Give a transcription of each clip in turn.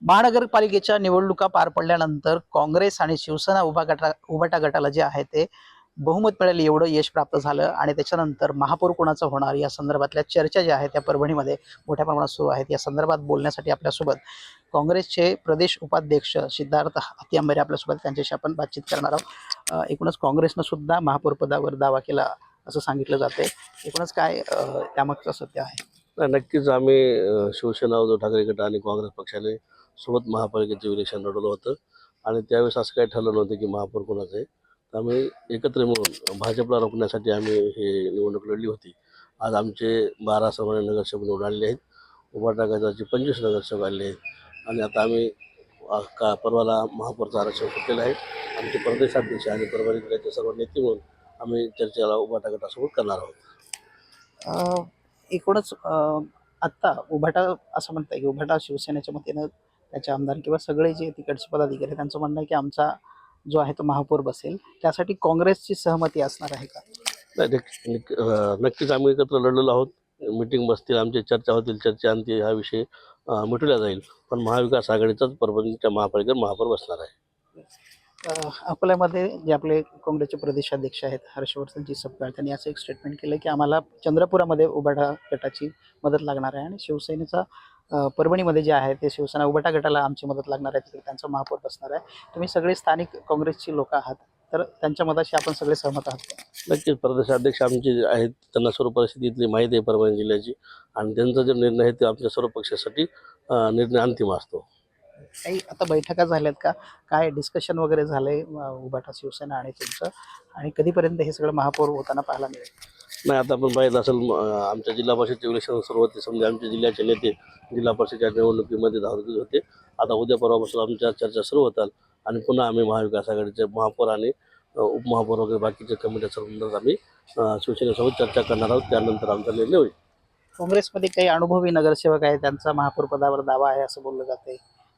महानगरपालिकेच्या निवडणुका पार पडल्यानंतर काँग्रेस आणि शिवसेना उभाटा गटाला जे आहे ते बहुमत मिळेल एवढं यश प्राप्त झालं आणि त्याच्यानंतर महापौर कोणाचा होणार या संदर्भातल्या चर्चा ज्या आहेत त्या परभणीमध्ये मोठ्या प्रमाणात सुरू आहेत। या संदर्भात बोलण्यासाठी आपल्यासोबत काँग्रेसचे प्रदेश उपाध्यक्ष सिद्धार्थ हातींबरे आपल्यासोबत, त्यांच्याशी आपण बातचीत करणार आहोत। एकूणच काँग्रेसनं सुद्धा महापौर पदावर दावा केला असं सांगितलं जाते। एकूणच काय त्यामागचं सत्य आहे? नक्कीच आम्ही शिवसेना, उद्धव ठाकरे गट आणि काँग्रेस पक्षाने सोबत महापालिकेचं इलेक्शन लढवलं होतं आणि त्यावेळेस असं काही ठरलं नव्हतं की महापौर कोणाचं आहे। तर आम्ही एकत्र मिळून भाजपला रोखण्यासाठी आम्ही हे निवडणूक लढली होती। आज आमचे 12 सर्वमान्य नगरसेवक निवडून आलेले आहेत, उभाटा गटाचे 25 नगरसेवक आलेले आहेत आणि आता आम्ही परवाला महापौरचं आरक्षण सुटलेलं आहे। आमचे प्रदेशाध्यक्ष आणि परभणी जिल्ह्याचे सर्व नेते म्हणून आम्ही चर्चेला उभाटा गटासोबत करणार आहोत। एकूणच आत्ता उभाटा असं म्हणताय की उभाटा शिवसेनेच्या मतीनं त्याचे आमदार किंवा सगळे जे तिकडचे पदाधिकारी त्यांचं म्हणणं आहे की आमचा जो आहे तो महापौर बसेल, त्यासाठी काँग्रेसची सहमती असणार आहे का? नक्कीच आम्ही एकत्र लढलेलो आहोत। मीटिंग बसतील, आमची चर्चा होतील, चर्चेअंती हा विषय मिटवला जाईल। पण महाविकास आघाडीचाच परभणीच्या महापालिकेवर महापौर बसणार आहे। अकोल्यामध्ये जे आपले काँग्रेसचे प्रदेशाध्यक्ष आहेत हर्षवर्धनजी सपकाळ, त्यांनी असं एक स्टेटमेंट केलं की आम्हाला चंद्रपुरामध्ये उभाटा गटाची मदत लागणार आहे आणि शिवसेनेचा परभणीमध्ये जे आहे ते शिवसेना उभाटा गटाला आमची मदत लागणार आहे, तिकडे त्यांचा महापौर बसणार आहे। तुम्ही सगळे स्थानिक काँग्रेसची लोक आहात, तर त्यांच्या मताशी आपण सगळे सहमत आहात का? नक्कीच प्रदेशाध्यक्ष आमचे आहेत, त्यांना सर्व परिस्थितीतली माहिती आहे परभणी जिल्ह्याची आणि त्यांचा जो निर्णय आहे ते आमच्या सर्व पक्षासाठी निर्णय अंतिम असतो। काही आता बैठका झाल्यात का? काय डिस्कशन वगैरे झालंय उभाटा शिवसेना आणि तुमचं, आणि कधीपर्यंत हे सगळं महापौर होताना पाहायला मिळेल? नाही, आता आपण पाहिलं असेल आमच्या जिल्हा परिषदचे इलेक्शन सुरू होते, समजा आमच्या जिल्ह्याचे नेते जिल्हा परिषदेच्या निवडणुकीमध्ये धावत होते। आता उद्या परवापासून आमच्या चर्चा सुरू होतात आणि पुन्हा आम्ही महाविकास आघाडीचे महापौर आणि उपमहापौर वगैरे बाकीच्या कमिट्या सर्व आम्ही शिवसेनेसोबत चर्चा करणार आहोत, त्यानंतर आमचा निर्णय होईल। काँग्रेसमध्ये काही अनुभवी नगरसेवक आहे, त्यांचा महापौर पदावर दावा आहे असं बोललं जाते,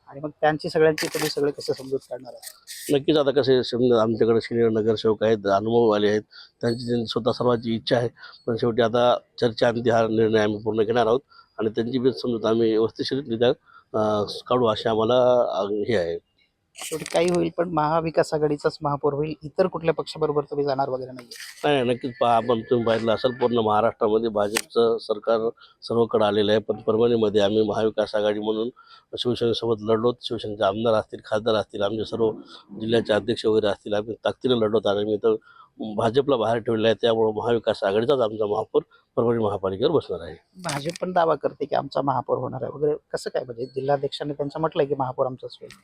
आणि मग त्यांची सगळ्यांची तुम्ही सगळे कसं समजूत काढणार आहे? नक्कीच आता कसे समजा आमच्याकडे सिनियर नगरसेवक आहेत, अनुभववाले आहेत, त्यांची स्वतः सर्वांची इच्छा आहे, पण शेवटी आता चर्चेअंती हा निर्णय आम्ही पूर्ण घेणार आहोत आणि त्यांची बी समजूत आम्ही व्यवस्थितरित्या काढू अशी आम्हाला हे आहे। शेवटी काही होईल पण महाविकास आघाडीचाच महापौर होईल, इतर कुठल्या पक्षाबरोबर तुम्ही जाणार वगैरे नाही? नाही, नक्कीच आपण तुम्ही पाहिलं असेल पूर्ण महाराष्ट्रामध्ये भाजपचं सरकार सर्वकडे आलेलं आहे, पण परभणीमध्ये आम्ही महाविकास आघाडी म्हणून शिवसेनेसोबत लढलो। शिवसेनेचे आमदार असतील, खासदार असतील, आमचे सर्व जिल्ह्याचे अध्यक्ष वगैरे असतील, आम्ही ताकदीने लढवत आणि मी तर भाजपला बाहेर ठेवलेलं आहे, त्यामुळे महाविकास आघाडीचाच आमचा महापौर परभणी महापालिकेवर बसणार आहे। भाजप पण दावा करते की आमचा महापौर होणार आहे वगैरे, कसं काय? म्हणजे जिल्हाध्यक्षांनी त्यांचं म्हटलंय की महापौर आमचाच होईल।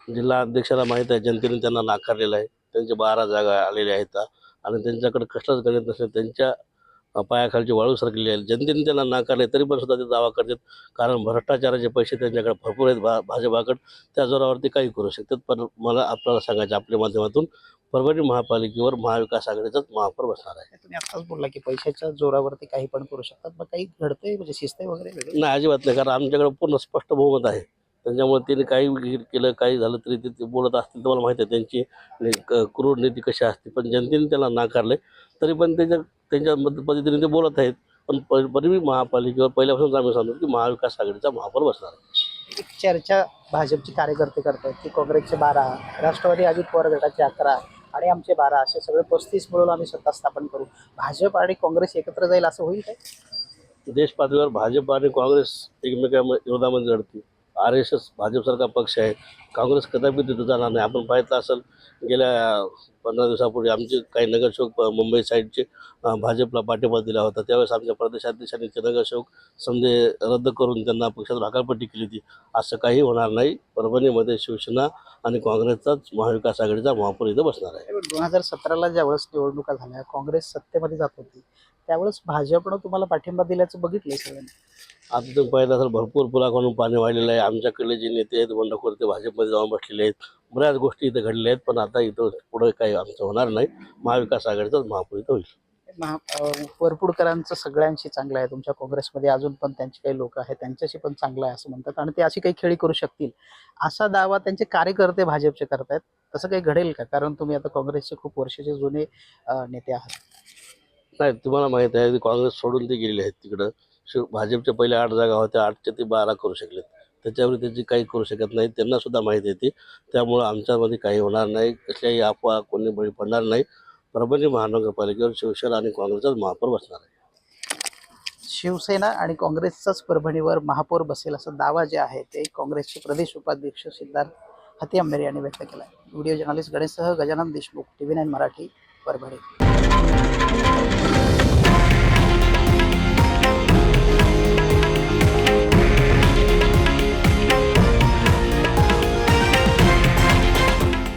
जिल्हा अध्यक्षाला माहीत आहे, जनतेने त्यांना नाकारलेलं आहे, त्यांच्या 12 जागा आलेल्या आहेत आणि त्यांच्याकडे कसलाच गणित नसले, त्यांच्या पायाखालची वाळू सरकलेली आहे। जनतेने त्यांना नाकारले तरी पण सुद्धा ते दावा करतात, कारण भ्रष्टाचाराचे पैसे त्यांच्याकडे भरपूर आहेत भाजपाकडे, त्या जोरावरती काही करू शकतात। पण मला आपल्याला सांगायचं आपल्या माध्यमातून परभणी महापालिकेवर महाविकास आघाडीचाच महापौर बसणार आहे। तुम्ही आताच बोलला की पैशाच्या जोरावरती काही पण करू शकतात, मग काही घडतंय म्हणजे शिस्त वगैरे वेगळी? नाही, अजिबात नाही, कारण आमच्याकडे पूर्ण स्पष्ट बहुमत आहे, त्यांच्यामुळे त्यांनी काही केलं काही झालं तरी ते बोलत असतील, तुम्हाला माहिती आहे त्यांची क्रूर नीती कशी असते, पण जनतेने त्याला नाकारले तरी पण त्यांच्या पद्धतीने ते बोलत आहेत। पण परभणी महापालिकेवर पहिल्यापासून आम्ही सांगतो की महाविकास आघाडीचा महापौर बसणार आहे। एक चर्चा भाजपचे कार्यकर्ते करतात की काँग्रेसचे 12, राष्ट्रवादी अजित पवार गटाचे 11 आणि आमचे 12 असे सगळे 35 मिळून आम्ही सत्ता स्थापन करू, भाजप आणि काँग्रेस एकत्र जाईल असं होईल काय? देश पातळीवर भाजप आणि काँग्रेस एकमेकां विरोधामध्ये लढतील। RSS भाजपसारखा पक्ष आहे, काँग्रेस कदापि तिथं जाणार नाही। आपण पाहिलं असेल गेल्या 15 दिवसापूर्वी आमचे काही नगरसेवक मुंबई साईडचे भाजपला पाठिंबा दिला होता, त्यावेळेस आमच्या प्रदेशाध्यक्षांनी ते नगरसेवक समजे रद्द करून त्यांना पक्षात हकालपट्टी केली होती। असं काही होणार नाही, परभणीमध्ये शिवसेना आणि काँग्रेसचाच महाविकास आघाडीचा महापौर इथं बसणार आहे। 2017ला ज्यावेळेस निवडणुका झाल्या, काँग्रेस सत्तेमध्ये जात होती, त्यावेळेस भाजपनं तुम्हाला पाठिंबा दिल्याचं बघितलंय सगळ्यांनी। आता तुम्ही पाहिलं असेल भरपूर पुलाखालून पाणी वाहिलेलं आहे, आमच्याकडले जे नेते आहेत बंडखोर ते भाजपमध्ये जाऊन बसलेले आहेत, बऱ्याच गोष्टी इथं घडल्या आहेत, पण आता इथं पुढे काही आमचं होणार नाही, महाविकास आघाडीचाच महापौर इथं होईल। वरपुडकरांचं सगळ्यांशी चांगलं आहे, तुमच्या काँग्रेसमध्ये अजून पण त्यांची काही लोक आहेत त्यांच्याशी पण चांगलं आहे असं म्हणतात, आणि ते अशी काही खेळी करू शकतील असा दावा त्यांचे कार्यकर्ते भाजपचे करतायत। तसं काही घडेल का? कारण तुम्ही आता काँग्रेसचे खूप वर्षाचे जुने नेते आहात। नाही, तुम्हाला माहीत आहे काँग्रेस सोडून ते गेलेले आहेत तिकडं। भाजपच्या पहिल्या 8 जागा होत्या, 8च्या ते 12 करू शकलेत। त्याच्यावर त्याची काही करू शकत नाही, त्यांना सुद्धा माहिती येते. त्यामुळं आमच्यामध्ये काही होणार नाही, कसल्याही अफवा कोणी बळी पडणार नाही. परभणी महानगरपालिकेवर शिवसेना आणि काँग्रेसचाच महापौर बसणार आहे. शिवसेना आणि काँग्रेसचाच परभणीवर महापौर बसेल असा दावा जे आहे ते काँग्रेसचे प्रदेश उपाध्यक्ष सिद्धार्थ हातींबेरे यांनी व्यक्त केला आहे. व्हिडिओ जर्नलिस्ट गणेशसह गजानन देशमुख, TV9 मराठी, परभणी.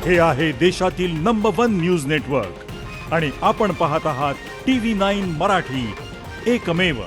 हे आहे देशातील नंबर 1 न्यूज नेटवर्क आणि आपण पाहत आहात TV9 मराठी, एकमेव.